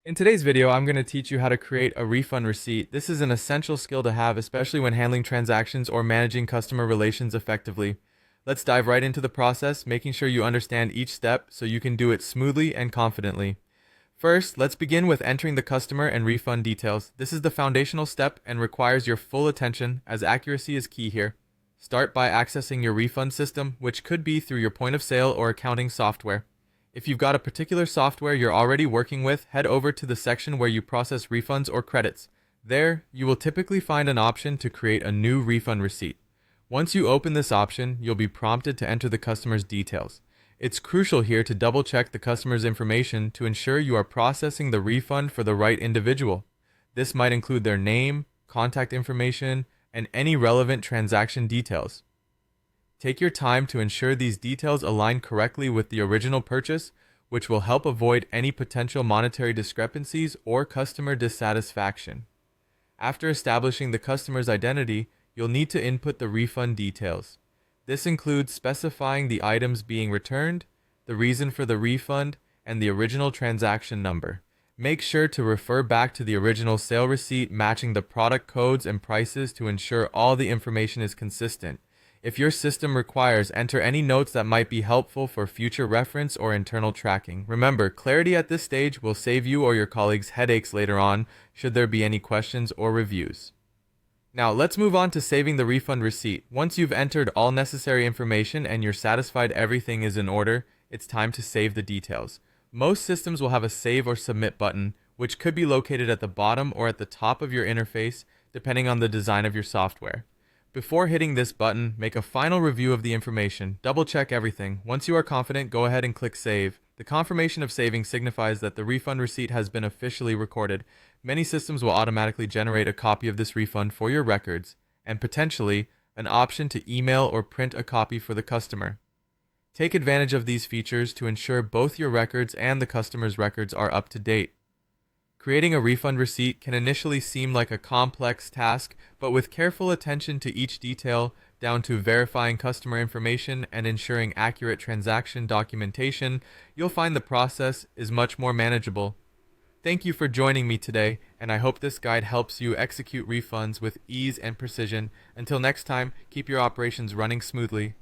In today's video, I'm going to teach you how to create a refund receipt. This is an essential skill to have, especially when handling transactions or managing customer relations effectively. Let's dive right into the process, making sure you understand each step so you can do it smoothly and confidently. First, let's begin with entering the customer and refund details. This is the foundational step and requires your full attention, as accuracy is key here. Start by accessing your refund system, which could be through your point of sale or accounting software. If you've got a particular software you're already working with, head over to the section where you process refunds or credits. There, you will typically find an option to create a new refund receipt. Once you open this option, you'll be prompted to enter the customer's details. It's crucial here to double check the customer's information to ensure you are processing the refund for the right individual. This might include their name, contact information, and any relevant transaction details. Take your time to ensure these details align correctly with the original purchase, which will help avoid any potential monetary discrepancies or customer dissatisfaction. After establishing the customer's identity, you'll need to input the refund details. This includes specifying the items being returned, the reason for the refund, and the original transaction number. Make sure to refer back to the original sale receipt matching the product codes and prices to ensure all the information is consistent. If your system requires, enter any notes that might be helpful for future reference or internal tracking. Remember, clarity at this stage will save you or your colleagues headaches later on should there be any questions or reviews. Now, let's move on to saving the refund receipt. Once you've entered all necessary information and you're satisfied everything is in order, it's time to save the details. Most systems will have a save or submit button, which could be located at the bottom or at the top of your interface, depending on the design of your software. Before hitting this button, make a final review of the information. Double check everything. Once you are confident, go ahead and click Save. The confirmation of saving signifies that the refund receipt has been officially recorded. Many systems will automatically generate a copy of this refund for your records, and potentially an option to email or print a copy for the customer. Take advantage of these features to ensure both your records and the customer's records are up to date. Creating a refund receipt can initially seem like a complex task, but with careful attention to each detail, down to verifying customer information and ensuring accurate transaction documentation, you'll find the process is much more manageable. Thank you for joining me today, and I hope this guide helps you execute refunds with ease and precision. Until next time, keep your operations running smoothly.